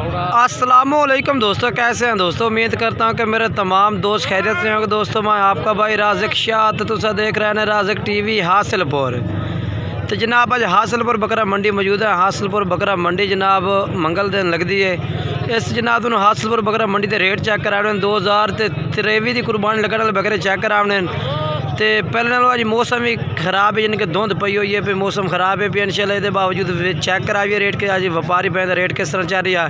अस्सलामुअलैकुम दोस्तों, कैसे हैं दोस्तों। उम्मीद करता हूं कि मेरे तमाम दोस्त खैरियत से होंगे। दोस्तों मैं आपका भाई राज़िक शाह, तो तुसा देख रहे हैं राज़िक टीवी हासिलपुर। तो जनाब अज हासिलपुर बकरा मंडी मौजूद है। हासिलपुर बकरा मंडी जनाब मंगल दिन लगती है। इस जनाब तुम हासिलपुर बकरा मंडी के रेट चेक कराने 2023 की कुर्बानी लगने वाले बकरे चेक कराने। तो पहले नालों अज मौसम भी खराब है, यानी कि धुंध पई हुई है, मौसम खराब है पे इंशाल्लाह। इसके बावजूद चेक कराइए रेट के अज व्यापारी पे रेट किस तरह चल रही है।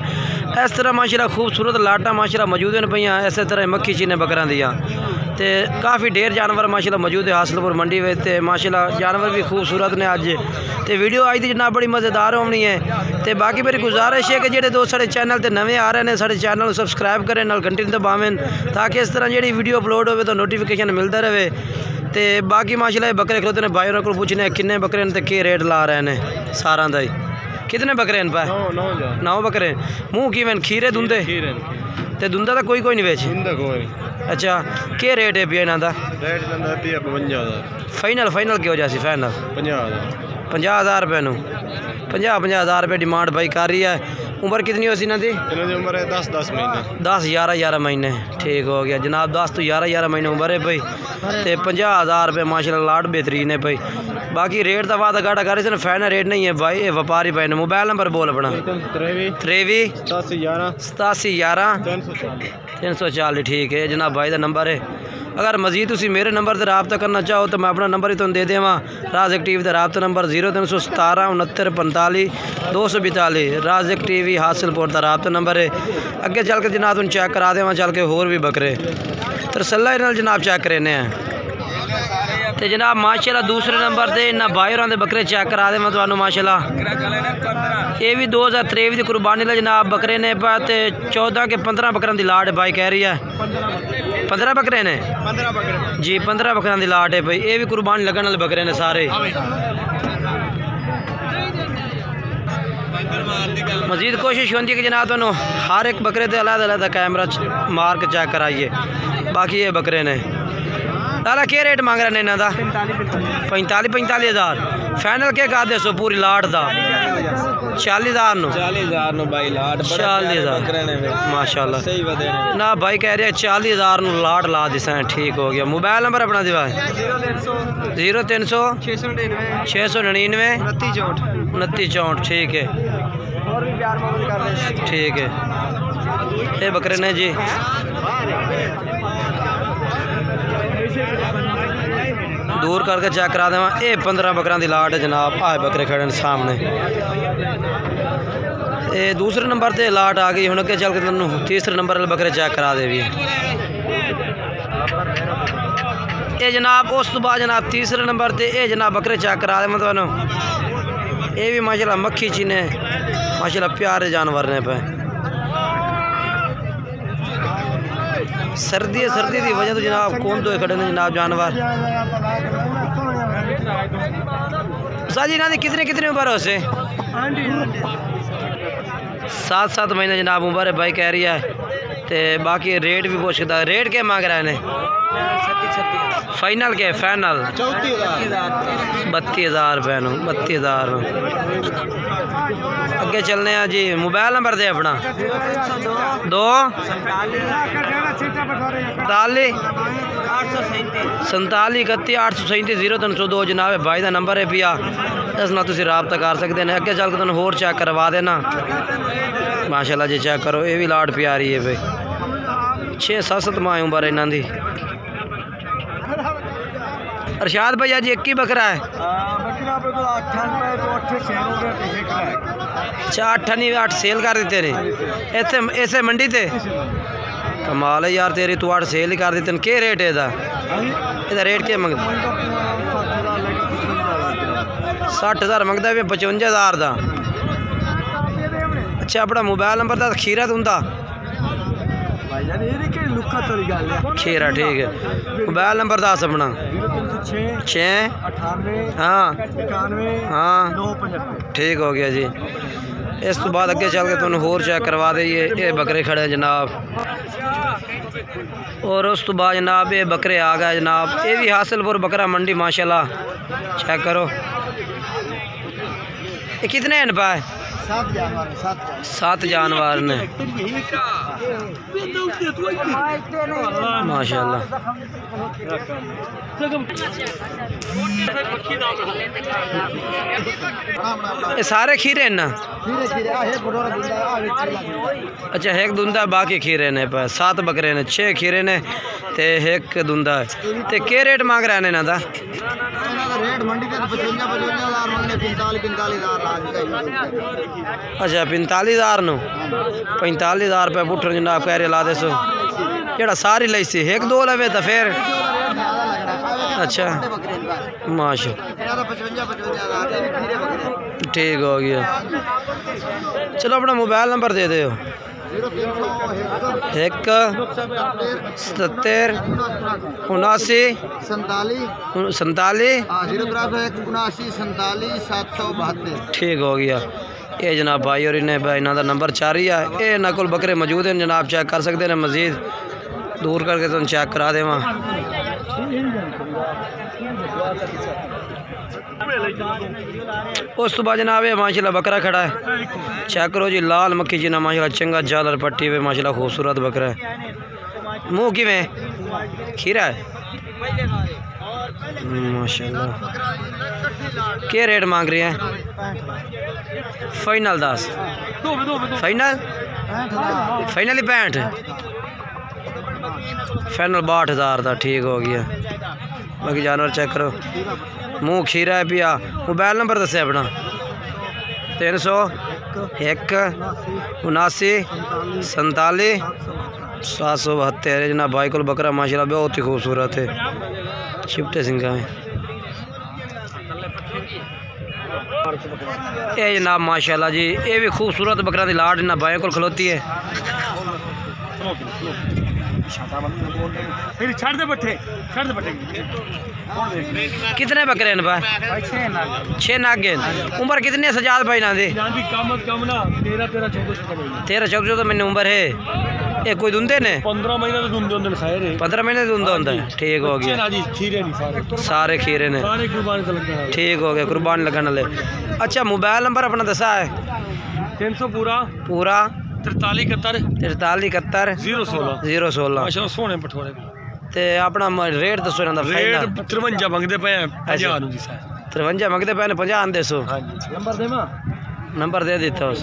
इस तरह माशाल्लाह खूबसूरत लाटा माशाल्लाह मौजूद हैं पे। इस तरह मक्खी चीने बकरा दियाँ तो काफ़ी ढेर जानवर माशाल्लाह मौजूद है हासिलपुर मंडी में। तो माशाल्लाह जानवर भी खूबसूरत ने अज। तो वीडियो आई थी जनाब बड़ी मज़ेदार होनी है। तो बाकी मेरी गुजारिश है कि जो दोस्त साढ़े चैनल पर नवे आ रहे हैं साढ़े चैनल को सबसक्राइब करें, नाल घंटी दबावें, ताकि इस तरह जी वीडियो अपलोड हो तो नोटिफिकेशन मिलता रहे। तो बाकी माशाल्लाह बकरे खलोते ने भाई उन्होंने को पूछने किन्ने बकरे ने तो क्या रेट ला रहे हैं सारा का ही। कितने बकरे हैं पे? 9 बकरे। मुँह की खीरे दुंदे तो दुंदा तो कोई नहीं बेच। अच्छा क्या रेट है पिया इन्हों का? फाइनल क्यों जैसी फाइनल 50,000 रुपये। 50,000 रुपये डिमांड भाई कर रही है। उम्र कितनी हो सी इन्हों की? उम्र है 10 महीने। 11 महीने ठीक हो गया जनाब। 10 तो 11 महीने उम्र है भाई। तो 50,000 रुपये माशाल्लाह लाट बेहतरीन है भाई। बाकी रेट का वादा गाड़ा कर रहे फाइनल रेट नहीं है भाई, ये व्यापारी पे। मोबाइल नंबर बोल अपना। 83 87 11 340 ठीक है जनाब भाई का नंबर है। अगर मजीद तुम मेरे नंबर से रबता करना चाहो तो मैं अपना नंबर ही तुम दे देव। राज़िक टीवी का रबता नंबर 0317 69 45 242। राज़िक टीवी हासिलपुर का रबता नंबर है। अगे चल के जनाब तुम चेक करा देव, चल के होर भी बकरे तरसला इन्होंने जनाब चेक करेने हैं। तो जनाब माशाल्लाह दूसरे नंबर से इन्होंने भाई होर बकरे चेक करा दे मैं तुम्हें माशाल्लाह। ये भी 2023 की कुर्बानी ला जनाब बकरे ने पर 14 के 15 बकरों की लाट है भाई कह रही है। 15 बकरे ने जी 15 बकरों की लाट है भाई। ये भी कुर्बानी लगने वाले बकरे ने सारे। मजीद कोशिश होती है कि जनाब तुम हर एक बकरे से अलग कैमरा मार के चेक कराइए। बाकी ये बकरे ने दादा क्या रेट मांग रहे हैं इन्हों का? 45,000 फाइनल क्या कर दे सो पूरी लाट का? 40,000 भाई लाट 40,000 माशाल्लाह सही ना भाई कह रहे 40,000 लाट ला दिसा है। ठीक हो गया। मोबाइल नंबर अपना दिवा 0300 699 29 64 ठीक है ठीक है। ये बकरे ने जी दूर करके चेक करा देव। ये 15 बकरों की लाट है जनाब। आए बकरे खड़े हैं सामने। ये दूसरे नंबर से लाट आ गई। हूँ अगे चल के तुम तीसरे नंबर वाले बकरे चेक करा दे भी। ये जनाब उस तो बाद जनाब तीसरे नंबर से ये जनाब बकरे चेक करा दे मैं तुम्हें। ये भी माशाल्लाह मक्खी चीने माशाल्लाह प्यारे जानवर ने पे। सर्दी की वजह तो जनाब कौन दो खड़े ने जनाब जानवर। साजी इन्होंने कितनी उम्र हो से? 7 महीने जनाब उम्र है भाई कह रही है। तो बाकी रेट भी पूछ सकता है। रेट क्या मांग रहा है? फाइनल क्या? फाइनल 32,000 रुपये 32,000। अगे चलने हैं जी। मोबाइल नंबर दे अपना 2 47 31 837 0302 जनाब भाई का नंबर है पिया। इस नाल तुसीं रबता कर सकते हैं। अगे चल के तुम होर चेक करवा देना माशाल्लाह जी। चेक करो ये भी लाट प्यारी है भाई। 6-7 माह उम्र है इन्हों की। अरशाद भाई अज एक ही बकरा है? अच्छा 8 नहीं 8 सेल कर देते ने इतने इसे मंडी ते। कमाल है यार तेरी, तू 8 सेल ही कर देते। क्या रेट है इसका? रेट क्या मंगता? 60,000 मंगता है 55,000 का। अच्छा अपना मोबाइल नंबर था खीरा तुंदा खीरा ठीक है। मोबाइल नंबर दस अपना 6 हाँ ठीक हो गया जी। इस तो बाद अगे चल के तुम होर चेक करवा दे। ये बकरे खड़े हैं जनाब। और उस तो बाद जनाब ये बकरे आ गए जनाब। ये भी हासिलपुर बकरा मंडी माशाल्लाह चेक करो। ये कितने हैं पाए? 7 जानवर ने माशाल्लाह। ये सारे खीरे ना? अच्छा, एक दुंदा बाकी खीरे ने पर 7 बकरे ने 6 खीरे ने ते एक दुंदा है। ते के रेट मांग रहे हैं ना दा? रेट मंडी के 55,000 मंगने 45,000 अच्छा 45,000 नो 45,000 रुपये पुट्ठर जनाब कह रहे ला दे सो जेड़ा सारी लई सी एक दो लवे तो फिर अच्छा माशा ठीक हो गया। चलो अपना मोबाइल नंबर दे दो। 1 70 79 47 ठीक हो गया। ये जनाब भाई और इन्हें भाई इन्हों का नंबर 4 ही है। ये इन्होंने कोल बकरे मौजूद हैं जनाब, चेक कर सकते हैं। मजीद दूर करके तुम चेक करा देव। उस तो बाद जनाब ये माशाल्लाह बकरा खड़ा है, चेक करो जी। लाल मक्खी जी ना माशाल्लाह चंगा जालर पट्टी पे माशाल्लाह खूबसूरत बकरा है। मुँह किवें खीरा है माशाल्लाह। क्या रेट मांग रहे हैं? फाइनल 10 फाइनल फाइनल 65 फाइनल 62,000 था ठीक हो गया। बाकी जानवर चेक करो, मुँह खीरा है पिया। मोबाइल नंबर दसे अपना 301 79 47 772 जना भाई को बकरा माशाल्लाह बहुत ही खूबसूरत है शिफ्टे सिंगा में। ये जनाब माशाल्लाह जी ये भी खूबसूरत बकरा दी लाड ना भाई को खलोती है। कितने बकरे हैं भाई? 6 नागे। उम्र कितनी है सजाद भाई ना दी? 13-14 तो मैंने उम्र है। ये कोई दुंदे ने 15 महीने 15 महीने दुंदा होता है ठीक हो गया। सारे खीरे ने ठीक हो गया कुर्बानी लगने वाले। अच्छा मोबाइल नंबर अपना दसा है? 300 पूरा 43 016 सोने पठोरे ते अपना रेट दसो ना? रेट 53 मंगदे पे 50 53 मंगदे पे 50 आंदे सो। नंबर दे देता उस।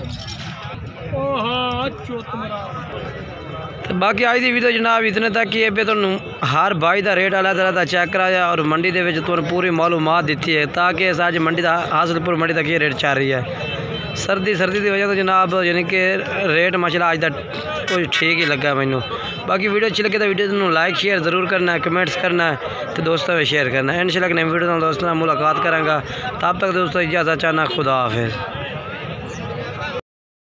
तो बाकी आज की वीडियो जनाब इतने तक ही है। तुहानू हर भाई का रेट अलग अलग चेक कराया और मंडी के पूरी मालूमात दी है ताकि अज मंडी का हासिलपुर मंडी तक ये रेट चल रही है। सर्दी की वजह तो जनाब यानी कि रेट माशाल्लाह आज तक कुछ ठीक ही लगा मैनू। बाकी वीडियो अच्छी लगे तो वीडियो को लाइक शेयर ज़रूर करना है, कमेंट्स करना है तो दोस्तों में शेयर करना है। इंशाल्लाह नई वीडियो दोस्तों मुलाकात करांगा। तब तक दोस्तों इजाज़त चाहना, खुदा हाफिज़।